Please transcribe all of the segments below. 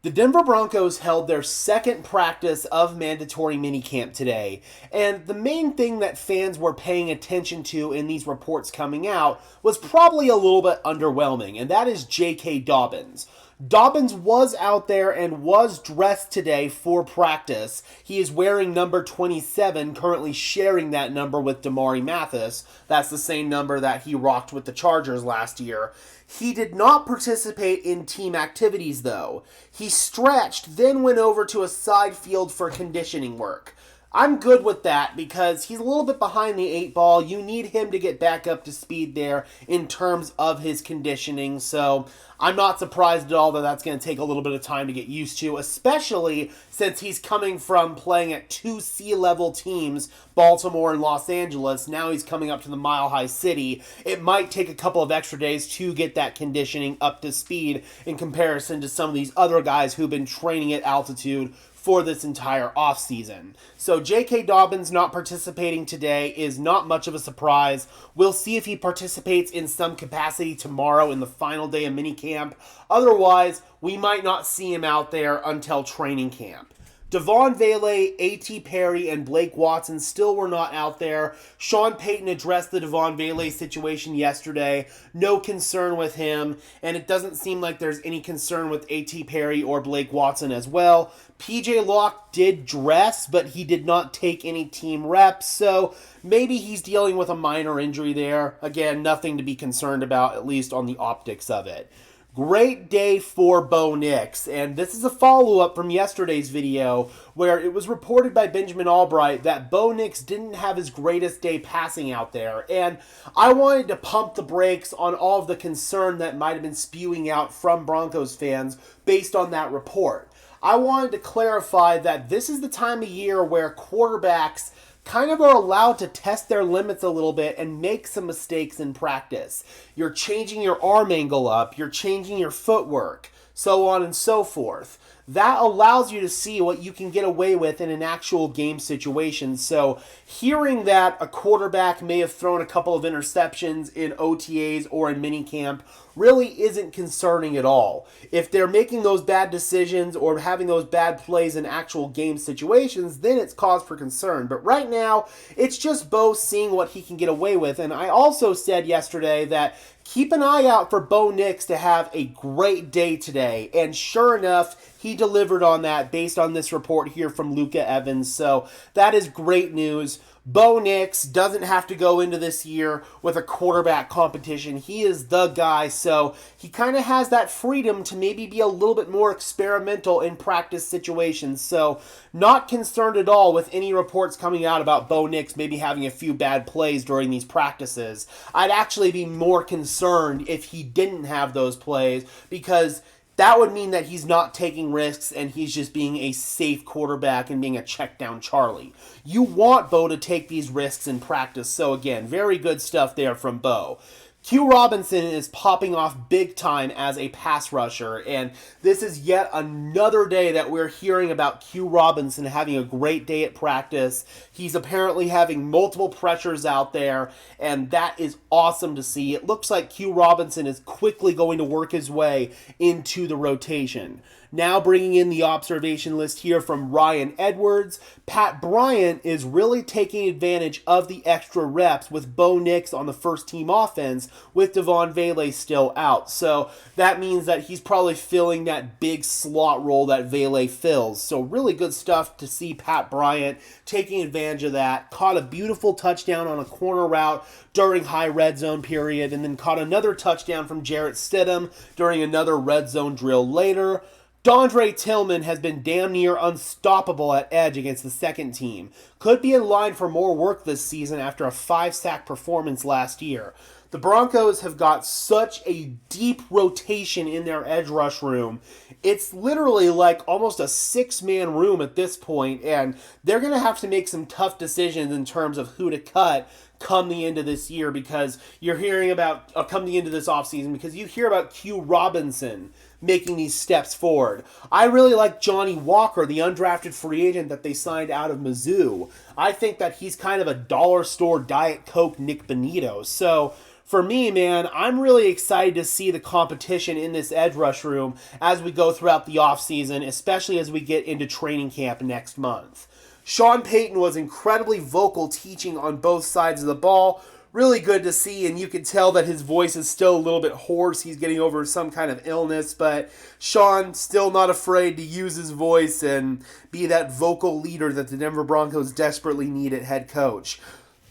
The Denver Broncos held their second practice of mandatory minicamp today, and the main thing that fans were paying attention to in these reports coming out was probably a little bit underwhelming, and that is J.K. Dobbins. Dobbins was out there and was dressed today for practice. He is wearing number 27, currently sharing that number with Damari Mathis. That's the same number that he rocked with the Chargers last year. He did not participate in team activities, though. He stretched, then went over to a side field for conditioning work. I'm good with that because he's a little bit behind the eight ball. You need him to get back up to speed there in terms of his conditioning. So I'm not surprised at all that that's going to take a little bit of time to get used to, especially since he's coming from playing at two C-level teams, Baltimore and Los Angeles. Now he's coming up to the Mile High City. It might take a couple of extra days to get that conditioning up to speed in comparison to some of these other guys who've been training at altitude for this entire offseason. So J.K. Dobbins not participating today is not much of a surprise. We'll see if he participates in some capacity tomorrow in the final day of minicamp. Otherwise, we might not see him out there until training camp. Devon Vele, A.T. Perry, and Blake Watson still were not out there. Sean Payton addressed the Devon Vele situation yesterday. No concern with him, and it doesn't seem like there's any concern with A.T. Perry or Blake Watson as well. P.J. Locke did dress, but he did not take any team reps, so maybe he's dealing with a minor injury there. Again, nothing to be concerned about, at least on the optics of it. Great day for Bo Nix, and this is a follow-up from yesterday's video where it was reported by Benjamin Albright that Bo Nix didn't have his greatest day passing out there, and I wanted to pump the brakes on all of the concern that might have been spewing out from Broncos fans based on that report. I wanted to clarify that this is the time of year where quarterbacks kind of are allowed to test their limits a little bit and make some mistakes in practice. You're changing your arm angle up, you're changing your footwork, so on and so forth. That allows you to see what you can get away with in an actual game situation. So hearing that a quarterback may have thrown a couple of interceptions in OTAs or in minicamp really isn't concerning at all. If they're making those bad decisions or having those bad plays in actual game situations, then it's cause for concern. But right now, it's just Bo seeing what he can get away with. And I also said yesterday that keep an eye out for Bo Nix to have a great day today. And sure enough, he delivered on that based on this report here from Luca Evans. So that is great news. Bo Nix doesn't have to go into this year with a quarterback competition. He is the guy, so he kind of has that freedom to maybe be a little bit more experimental in practice situations. So not concerned at all with any reports coming out about Bo Nix maybe having a few bad plays during these practices. I'd actually be more concerned if he didn't have those plays, because that would mean that he's not taking risks and he's just being a safe quarterback and being a check down Charlie. You want Bo to take these risks in practice. So again, very good stuff there from Bo. Q Robinson is popping off big time as a pass rusher, and this is yet another day that we're hearing about Q Robinson having a great day at practice. He's apparently having multiple pressures out there, and that is awesome to see. It looks like Q Robinson is quickly going to work his way into the rotation. Now bringing in the observation list here from Ryan Edwards, Pat Bryant is really taking advantage of the extra reps with Bo Nix on the first team offense with Devon Vele still out. So that means that he's probably filling that big slot role that Vele fills. So really good stuff to see Pat Bryant taking advantage of that. Caught a beautiful touchdown on a corner route during high red zone period, and then caught another touchdown from Jarrett Stidham during another red zone drill later. Dondre Tillman has been damn near unstoppable at edge against the second team. Could be in line for more work this season after a 5-sack performance last year. The Broncos have got such a deep rotation in their edge rush room. It's literally like almost a 6-man room at this point, and they're going to have to make some tough decisions in terms of who to cut come the end of this year, because you're hearing about, come the end of this offseason, because you hear about Q Robinson making these steps forward. I really like Johnny Walker, the undrafted free agent that they signed out of Mizzou. I think that he's kind of a dollar store Diet Coke Nick Bonito. So for me, man, I'm really excited to see the competition in this edge rush room as we go throughout the offseason, especially as we get into training camp next month. Sean Payton was incredibly vocal teaching on both sides of the ball. Really good to see, and you can tell that his voice is still a little bit hoarse. He's getting over some kind of illness, but Sean still not afraid to use his voice and be that vocal leader that the Denver Broncos desperately need at head coach.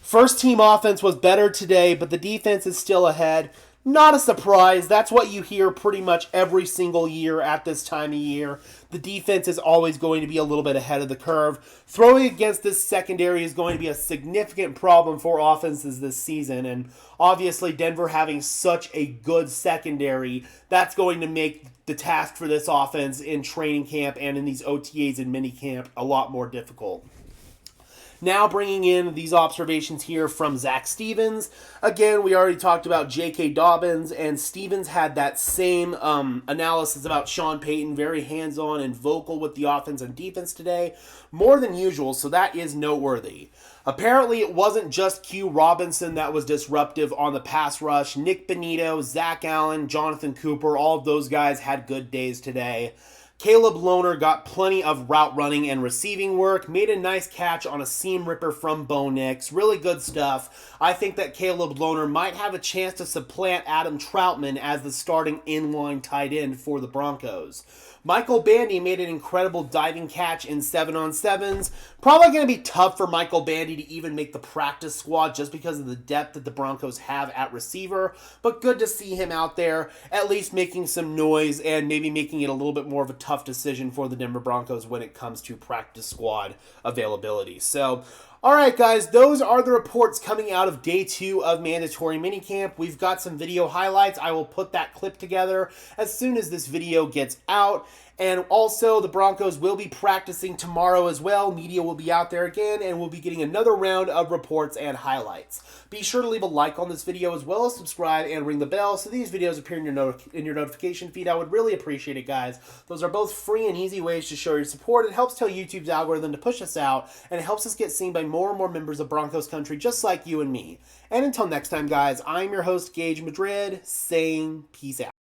First team offense was better today, but the defense is still ahead. Not a surprise. That's what you hear pretty much every single year at this time of year. The defense is always going to be a little bit ahead of the curve. Throwing against this secondary is going to be a significant problem for offenses this season. And obviously, Denver having such a good secondary, that's going to make the task for this offense in training camp and in these OTAs and minicamp a lot more difficult. Now bringing in these observations here from Zach Stevens. Again, we already talked about J.K. Dobbins, and Stevens had that same analysis about Sean Payton, very hands-on and vocal with the offense and defense today, more than usual, so that is noteworthy. Apparently, it wasn't just Q Robinson that was disruptive on the pass rush. Nick Benito, Zach Allen, Jonathan Cooper, all of those guys had good days today. Caleb Lohner got plenty of route running and receiving work, made a nice catch on a seam ripper from Bo Nix. Really good stuff. I think that Caleb Lohner might have a chance to supplant Adam Troutman as the starting inline tight end for the Broncos. Michael Bandy made an incredible diving catch in 7-on-7s. Probably going to be tough for Michael Bandy to even make the practice squad just because of the depth that the Broncos have at receiver. But good to see him out there, at least making some noise and maybe making it a little bit more of a tough decision for the Denver Broncos when it comes to practice squad availability. So, all right, guys, those are the reports coming out of day 2 of mandatory minicamp. We've got some video highlights. I will put that clip together as soon as this video gets out. And also, the Broncos will be practicing tomorrow as well. Media will be out there again, and we'll be getting another round of reports and highlights. Be sure to leave a like on this video as well as subscribe and ring the bell so these videos appear in your notification feed. I would really appreciate it, guys. Those are both free and easy ways to show your support. It helps tell YouTube's algorithm to push us out, and it helps us get seen by more and more members of Broncos country just like you and me. And until next time, guys, I'm your host, Gage Madrid, saying peace out.